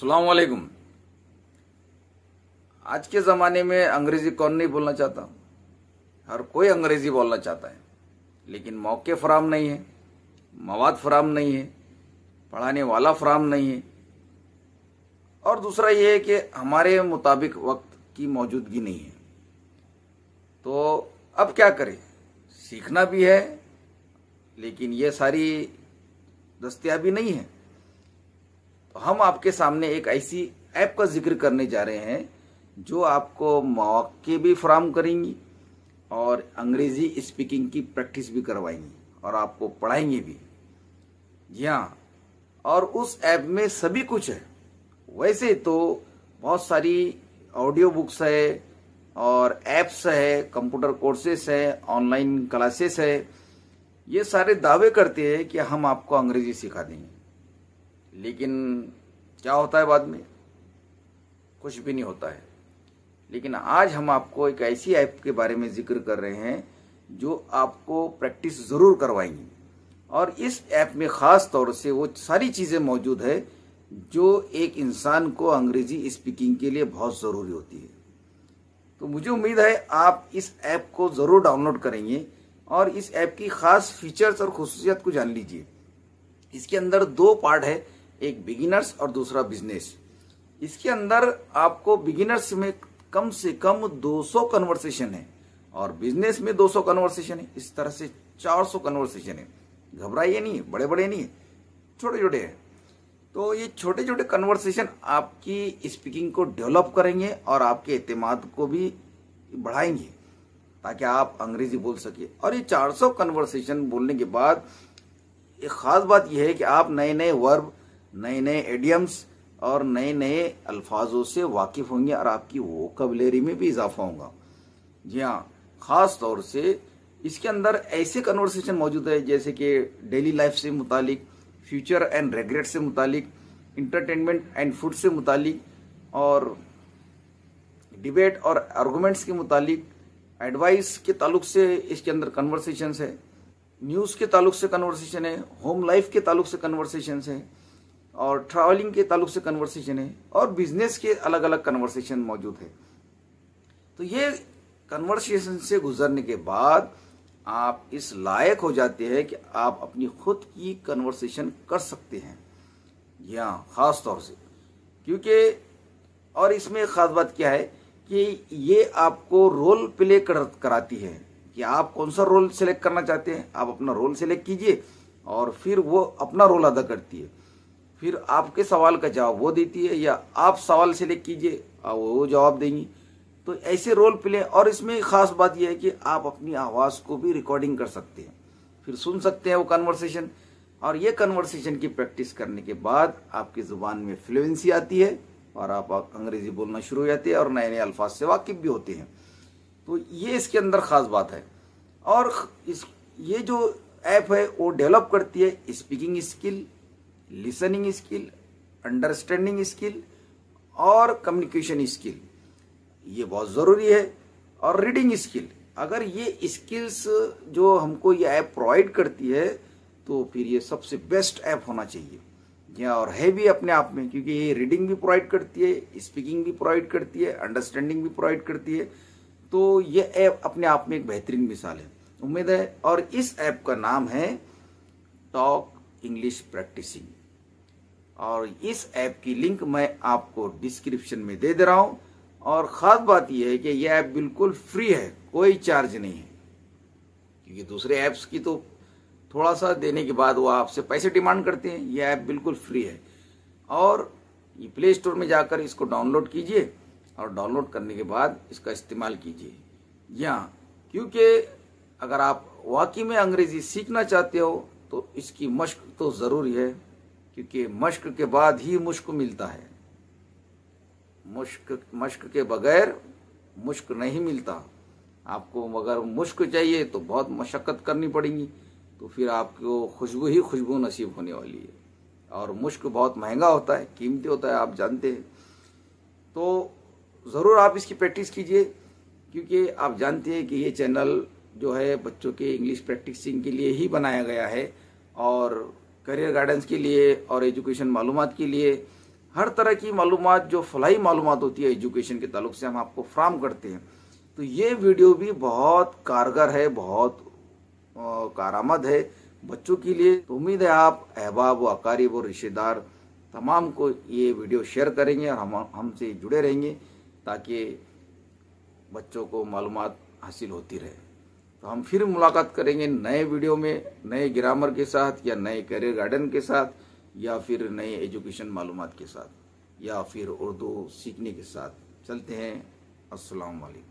अस्सलाम वालेकुम। आज के ज़माने में अंग्रेज़ी कौन नहीं बोलना चाहता। हर कोई अंग्रेज़ी बोलना चाहता है, लेकिन मौके फराम नहीं है, मवाद फराम नहीं है, पढ़ाने वाला फराम नहीं है, और दूसरा ये है कि हमारे मुताबिक वक्त की मौजूदगी नहीं है। तो अब क्या करें? सीखना भी है, लेकिन ये सारी दस्तयाबी नहीं है। तो हम आपके सामने एक ऐसी ऐप का जिक्र करने जा रहे हैं जो आपको मौके भी फराहम करेंगी और अंग्रेजी स्पीकिंग की प्रैक्टिस भी करवाएंगी और आपको पढ़ाएंगे भी। जी हाँ, और उस ऐप में सभी कुछ है। वैसे तो बहुत सारी ऑडियो बुक्स है और ऐप्स है, कंप्यूटर कोर्सेस है, ऑनलाइन क्लासेस है। ये सारे दावे करते हैं कि हम आपको अंग्रेजी सिखा देंगे, लेकिन क्या होता है बाद में? कुछ भी नहीं होता है। लेकिन आज हम आपको एक ऐसी ऐप के बारे में जिक्र कर रहे हैं जो आपको प्रैक्टिस ज़रूर करवाएंगी, और इस ऐप में ख़ास तौर से वो सारी चीज़ें मौजूद है जो एक इंसान को अंग्रेजी स्पीकिंग के लिए बहुत ज़रूरी होती है। तो मुझे उम्मीद है आप इस ऐप को ज़रूर डाउनलोड करेंगे और इस ऐप की ख़ास फीचर्स और खुसूसियत को जान लीजिए। इसके अंदर दो पार्ट है, एक बिगिनर्स और दूसरा बिजनेस। इसके अंदर आपको बिगिनर्स में कम से कम 200 कन्वर्सेशन है और बिजनेस में 200 कन्वर्सेशन है। इस तरह से 400 कन्वर्सेशन है। घबराइए नहीं, बड़े बड़े नहीं, छोटे छोटे हैं। तो ये छोटे छोटे कन्वर्सेशन आपकी स्पीकिंग को डेवलप करेंगे और आपके एतमाद को भी बढ़ाएंगे ताकि आप अंग्रेजी बोल सके। और ये 400 कन्वर्सेशन बोलने के बाद एक ख़ास बात यह है कि आप नए नए वर्ब, नए नए एडियम्स और नए नए अल्फाजों से वाकिफ़ होंगे और आपकी वोकैबुलरी में भी इजाफा होगा। जी हाँ, ख़ास तौर से इसके अंदर ऐसे कन्वर्सेशन मौजूद है जैसे कि डेली लाइफ से मुतालिक, फ्यूचर एंड रेग्रेट से मुतालिक, इंटरटेनमेंट एंड फूड से मुतालिक, और डिबेट और आर्गूमेंट्स के मुतालिक, एडवाइस के ताल्लुक से इसके अंदर कन्वर्सेशंस है, न्यूज़ के ताल्लुक से कन्वर्सेशन है, होम लाइफ के ताल्लुक से कन्वर्सेशंस है, और ट्रैवलिंग के ताल्लुक से कन्वर्सेशन है, और बिजनेस के अलग अलग कन्वर्सेशन मौजूद है। तो ये कन्वर्सेशन से गुजरने के बाद आप इस लायक हो जाते हैं कि आप अपनी खुद की कन्वर्सेशन कर सकते हैं। जी हाँ, ख़ास तौर से क्योंकि और इसमें ख़ास बात क्या है कि ये आपको रोल प्ले कराती है कि आप कौन सा रोल सेलेक्ट करना चाहते हैं। आप अपना रोल सेलेक्ट कीजिए और फिर वो अपना रोल अदा करती है। फिर आपके सवाल का जवाब वो देती है, या आप सवाल सेलेक्ट कीजिए वो जवाब देंगी। तो ऐसे रोल प्ले, और इसमें ख़ास बात यह है कि आप अपनी आवाज़ को भी रिकॉर्डिंग कर सकते हैं, फिर सुन सकते हैं वो कन्वर्सेशन। और ये कन्वर्सेशन की प्रैक्टिस करने के बाद आपकी ज़ुबान में फ्लुएंसी आती है और आप अंग्रेज़ी बोलना शुरू हो जाते हैं और नए नए अल्फाज से वाकिफ़ भी होते हैं। तो ये इसके अंदर ख़ास बात है। और ये जो ऐप है वो डेवलप करती है speaking skill, listening skill, understanding skill और कम्युनिकेशन स्किल। ये बहुत ज़रूरी है। और रीडिंग स्किल। अगर ये स्किल्स जो हमको ये ऐप प्रोवाइड करती है तो फिर ये सबसे बेस्ट ऐप होना चाहिए। या और है भी अपने आप में, क्योंकि ये रीडिंग भी प्रोवाइड करती है, स्पीकिंग भी प्रोवाइड करती है, अंडरस्टैंडिंग भी प्रोवाइड करती है। तो ये ऐप अपने आप में एक बेहतरीन मिसाल है, उम्मीद है। और इस ऐप का नाम है टॉक इंग्लिश प्रैक्टिसिंग, और इस ऐप की लिंक मैं आपको डिस्क्रिप्शन में दे रहा हूँ। और ख़ास बात यह है कि यह ऐप बिल्कुल फ्री है, कोई चार्ज नहीं है, क्योंकि दूसरे ऐप्स की तो थोड़ा सा देने के बाद वो आपसे पैसे डिमांड करते हैं। यह ऐप बिल्कुल फ्री है और ये प्ले स्टोर में जाकर इसको डाउनलोड कीजिए और डाउनलोड करने के बाद इसका इस्तेमाल कीजिए। या क्योंकि अगर आप वाकई में अंग्रेज़ी सीखना चाहते हो तो इसकी मश्क तो ज़रूरी है, क्योंकि मश्क के बाद ही मुश्क मिलता है। मश्क के बगैर मुश्क नहीं मिलता। आपको अगर मुश्क चाहिए तो बहुत मशक्क़त करनी पड़ेगी, तो फिर आपको खुशबू ही खुशबू नसीब होने वाली है। और मुश्क बहुत महंगा होता है, कीमती होता है, आप जानते हैं। तो ज़रूर आप इसकी प्रैक्टिस कीजिए, क्योंकि आप जानते हैं कि ये चैनल जो है बच्चों के इंग्लिश प्रैक्टिसिंग के लिए ही बनाया गया है, और करियर गाइडेंस के लिए और एजुकेशन मालूमात के लिए हर तरह की मालूमात जो फलाही मालूमात होती है एजुकेशन के ताल्लुक से हम आपको फराहम करते हैं। तो ये वीडियो भी बहुत कारगर है, बहुत कारआमद है बच्चों के लिए। तो उम्मीद है आप अहबाब व अकारीब और रिश्तेदार तमाम को ये वीडियो शेयर करेंगे और हमसे जुड़े रहेंगे ताकि बच्चों को मालूमात हासिल होती रहे। तो हम फिर मुलाकात करेंगे नए वीडियो में, नए ग्रामर के साथ या नए करियर गाइडेंस के साथ या फिर नए एजुकेशन मालूमात के साथ या फिर उर्दू सीखने के साथ। चलते हैं। अस्सलाम वालेकुम।